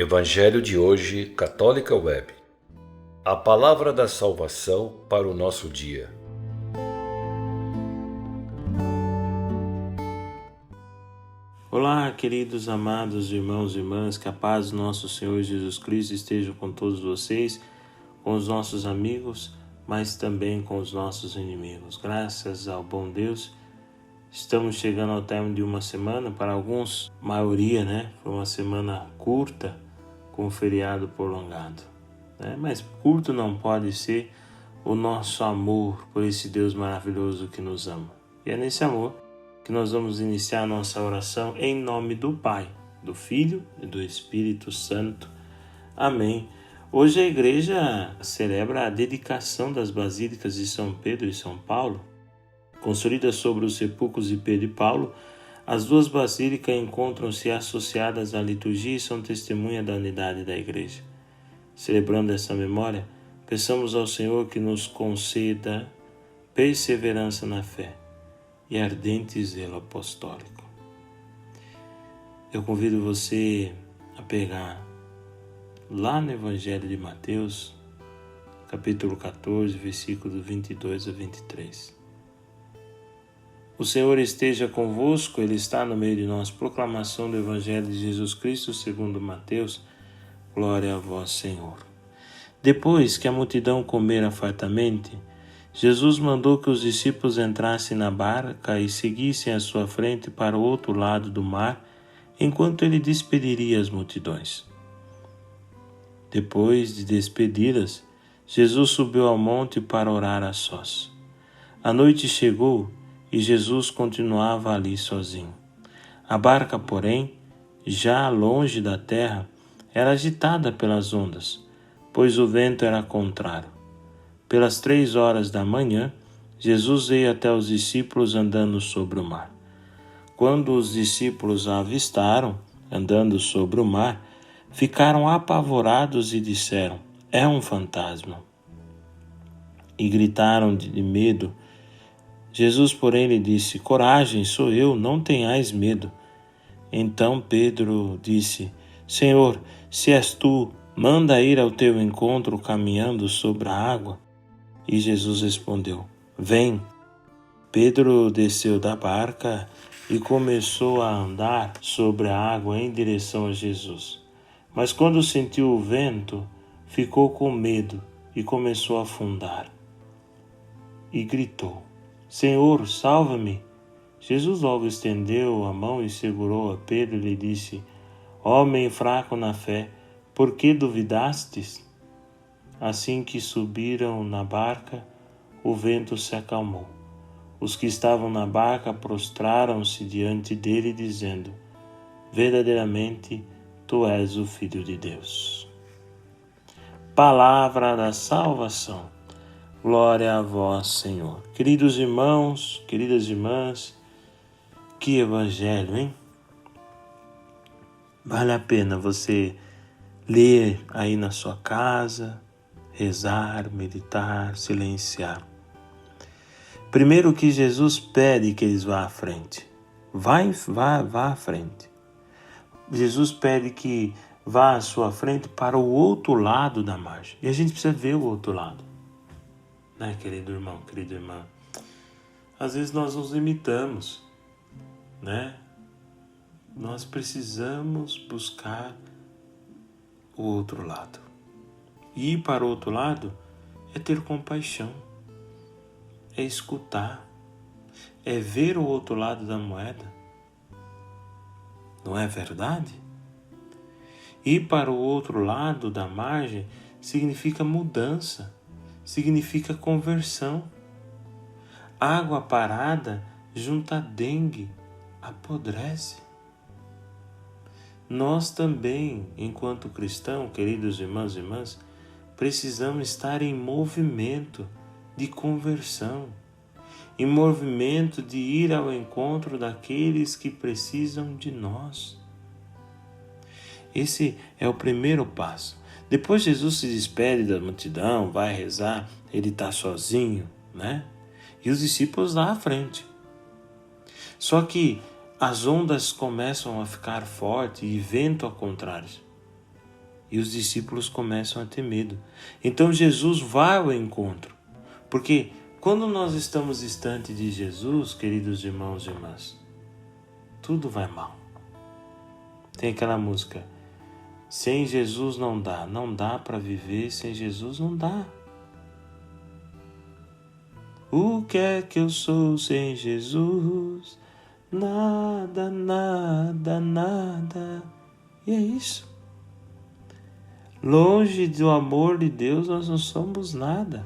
Evangelho de hoje, Católica Web. A palavra da salvação para o nosso dia. Olá, queridos amados irmãos e irmãs, que a paz do nosso Senhor Jesus Cristo esteja com todos vocês, com os nossos amigos, mas também com os nossos inimigos. Graças ao bom Deus, estamos chegando ao término de uma semana, para alguns, maioria, foi uma semana curta, com um feriado prolongado. Mas curto não pode ser o nosso amor por esse Deus maravilhoso que nos ama. E é nesse amor que nós vamos iniciar a nossa oração em nome do Pai, do Filho e do Espírito Santo. Amém. Hoje a igreja celebra a dedicação das basílicas de São Pedro e São Paulo. Construídas sobre os sepulcros de Pedro e Paulo, as duas basílicas encontram-se associadas à liturgia e são testemunha da unidade da igreja. Celebrando essa memória, peçamos ao Senhor que nos conceda perseverança na fé e ardente zelo apostólico. Eu convido você a pegar lá no Evangelho de Mateus, capítulo 14, versículos 22 a 23. O Senhor esteja convosco, Ele está no meio de nós. Proclamação do Evangelho de Jesus Cristo segundo Mateus. Glória a vós, Senhor. Depois que a multidão comera fartamente, Jesus mandou que os discípulos entrassem na barca e seguissem à sua frente para o outro lado do mar, enquanto ele despediria as multidões. Depois de despedi-las, Jesus subiu ao monte para orar a sós. A noite chegou e Jesus continuava ali sozinho. A barca, porém, já longe da terra, era agitada pelas ondas, pois o vento era contrário. Pelas 3 horas da manhã, Jesus veio até os discípulos andando sobre o mar. Quando os discípulos a avistaram, andando sobre o mar, ficaram apavorados e disseram: "É um fantasma!" E gritaram de medo. Jesus, porém, lhe disse: "Coragem, sou eu, não tenhais medo." Então Pedro disse: "Senhor, se és tu, manda ir ao teu encontro caminhando sobre a água." E Jesus respondeu: "Vem." Pedro desceu da barca e começou a andar sobre a água em direção a Jesus. Mas quando sentiu o vento, ficou com medo e começou a afundar. E gritou: "Senhor, salva-me!" Jesus logo estendeu a mão e segurou a Pedro e lhe disse: "Homem fraco na fé, por que duvidastes?" Assim que subiram na barca, o vento se acalmou. Os que estavam na barca prostraram-se diante dele, dizendo: "Verdadeiramente, tu és o Filho de Deus." Palavra da salvação. Glória a vós, Senhor. Queridos irmãos, queridas irmãs, que evangelho, hein? Vale a pena você ler aí na sua casa, rezar, meditar, silenciar. Primeiro que Jesus pede que eles vá à frente. Vá à frente. Jesus pede que vá à sua frente para o outro lado da margem. E a gente precisa ver o outro lado. Querido irmão, querida irmã? Às vezes nós nos limitamos, Nós precisamos buscar o outro lado. E ir para o outro lado é ter compaixão, é escutar, é ver o outro lado da moeda. Não é verdade? Ir para o outro lado da margem significa mudança, significa conversão. Água parada junto à dengue apodrece. Nós também, enquanto cristãos, queridos irmãos e irmãs, precisamos estar em movimento de conversão, em movimento de ir ao encontro daqueles que precisam de nós. Esse é o primeiro passo. Depois Jesus se despede da multidão, vai rezar, ele está sozinho, E os discípulos lá à frente. Só que as ondas começam a ficar fortes e vento ao contrário. E os discípulos começam a ter medo. Então Jesus vai ao encontro. Porque quando nós estamos distante de Jesus, queridos irmãos e irmãs, tudo vai mal. Tem aquela música: sem Jesus não dá para viver, sem Jesus não dá. O que é que eu sou sem Jesus? Nada, nada, nada. E é isso. Longe do amor de Deus nós não somos nada.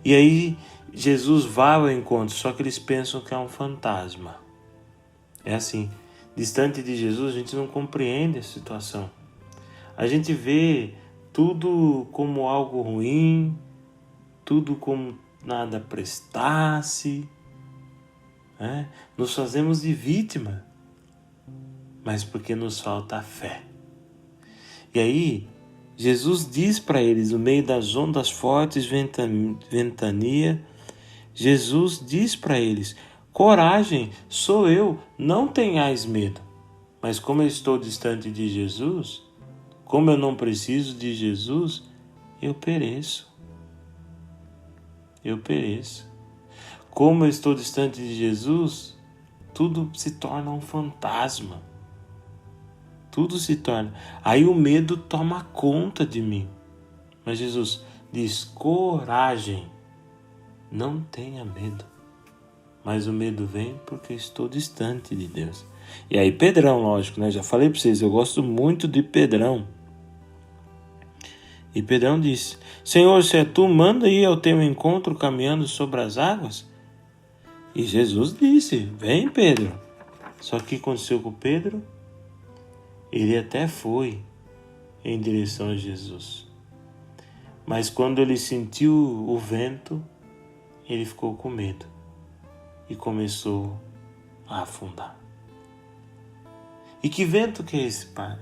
E aí Jesus vai ao encontro, só que eles pensam que é um fantasma. É assim, distante de Jesus a gente não compreende a situação. A gente vê tudo como algo ruim, tudo como nada prestasse, né? Nos fazemos de vítima, mas porque nos falta a fé. E aí, Jesus diz para eles, no meio das ondas fortes, ventania, Jesus diz para eles: coragem, sou eu, não tenhais medo. Mas como eu estou distante de Jesus, como eu não preciso de Jesus, eu pereço. Eu pereço. Como eu estou distante de Jesus, tudo se torna um fantasma. Tudo se torna. Aí o medo toma conta de mim. Mas Jesus diz: coragem, não tenha medo. Mas o medo vem porque eu estou distante de Deus. E aí Pedrão, lógico, né? Já falei para vocês, eu gosto muito de Pedrão. E Pedrão disse: Senhor, se é tu, manda ir ao teu encontro caminhando sobre as águas. E Jesus disse: vem, Pedro. Só que o que aconteceu com Pedro? Ele até foi em direção a Jesus. Mas quando ele sentiu o vento, ele ficou com medo e começou a afundar. E que vento que é esse, Pai?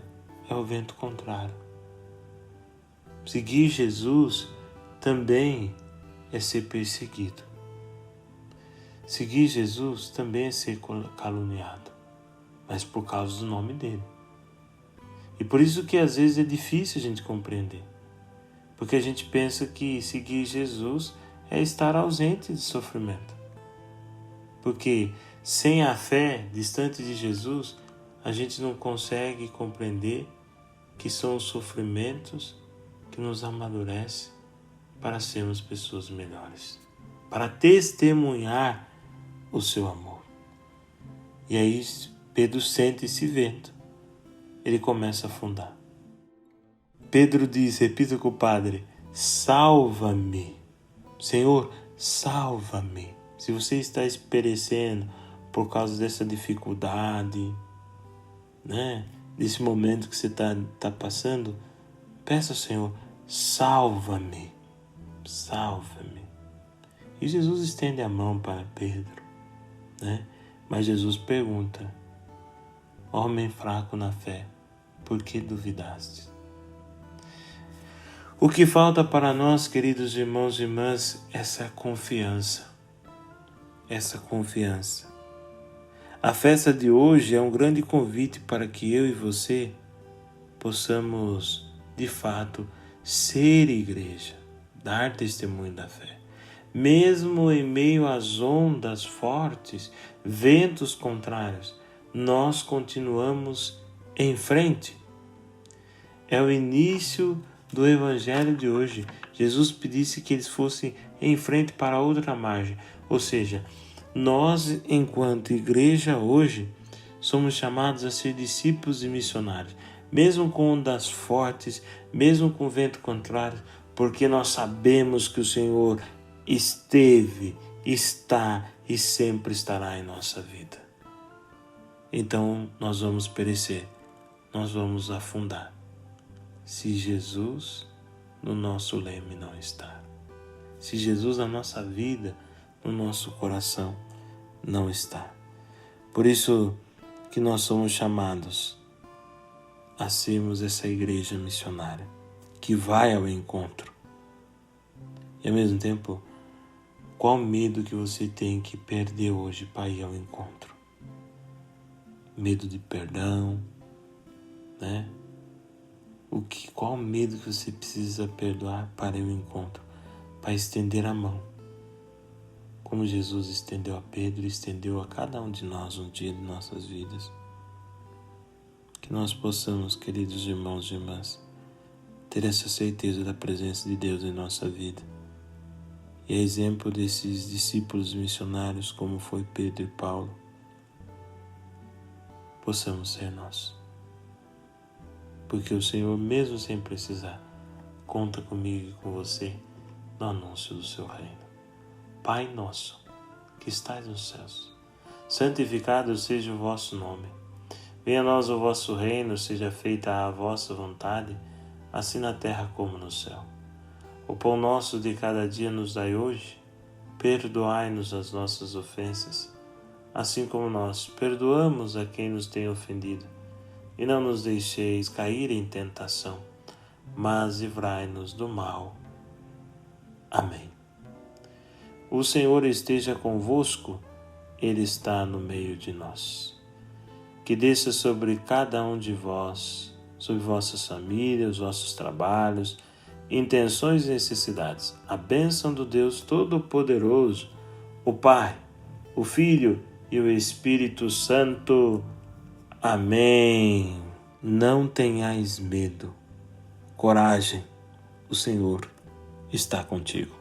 É o vento contrário. Seguir Jesus também é ser perseguido. Seguir Jesus também é ser caluniado, mas por causa do nome dele. E por isso que às vezes é difícil a gente compreender. Porque a gente pensa que seguir Jesus é estar ausente de sofrimento. Porque sem a fé, distante de Jesus, a gente não consegue compreender que são os sofrimentos que nos amadurecem para sermos pessoas melhores, para testemunhar o seu amor. E aí Pedro sente esse vento. Ele começa a afundar. Pedro diz, repita com o Padre: salva-me. Senhor, salva-me. Se você está perecendo por causa dessa dificuldade, né? Desse momento que você está passando, peça ao Senhor: salva-me, salva-me. E Jesus estende a mão para Pedro, né? Mas Jesus pergunta: homem fraco na fé, por que duvidaste? O que falta para nós, queridos irmãos e irmãs, é essa confiança. Essa confiança. A festa de hoje é um grande convite para que eu e você possamos, de fato, ser igreja, dar testemunho da fé. Mesmo em meio às ondas fortes, ventos contrários, nós continuamos em frente. É o início do evangelho de hoje. Jesus pedisse que eles fossem em frente para outra margem. Ou seja, nós, enquanto igreja hoje, somos chamados a ser discípulos e missionários, mesmo com ondas fortes, mesmo com vento contrário, porque nós sabemos que o Senhor esteve, está e sempre estará em nossa vida. Então nós vamos perecer, nós vamos afundar, se Jesus no nosso leme não está. Se Jesus na nossa vida, no nosso coração não está. Por isso que nós somos chamados a sermos essa igreja missionária, que vai ao encontro. E ao mesmo tempo, qual medo que você tem que perder hoje para ir ao encontro? Medo de perdão, né? Qual medo que você precisa perdoar para o encontro, para estender a mão, como Jesus estendeu a Pedro e estendeu a cada um de nós um dia de nossas vidas. Que nós possamos, queridos irmãos e irmãs, ter essa certeza da presença de Deus em nossa vida. E é exemplo desses discípulos missionários como foi Pedro e Paulo, possamos ser nós. Porque o Senhor, mesmo sem precisar, conta comigo e com você no anúncio do seu reino. Pai nosso, que estais nos céus, santificado seja o vosso nome. Venha a nós o vosso reino, seja feita a vossa vontade, assim na terra como no céu. O pão nosso de cada dia nos dai hoje. Perdoai-nos as nossas ofensas, assim como nós perdoamos a quem nos tem ofendido. E não nos deixeis cair em tentação, mas livrai-nos do mal. Amém. O Senhor esteja convosco, Ele está no meio de nós. Que desça sobre cada um de vós, sobre vossas famílias, vossos trabalhos, intenções e necessidades, a bênção do Deus Todo-Poderoso, o Pai, o Filho e o Espírito Santo. Amém. Não tenhais medo. Coragem, o Senhor está contigo.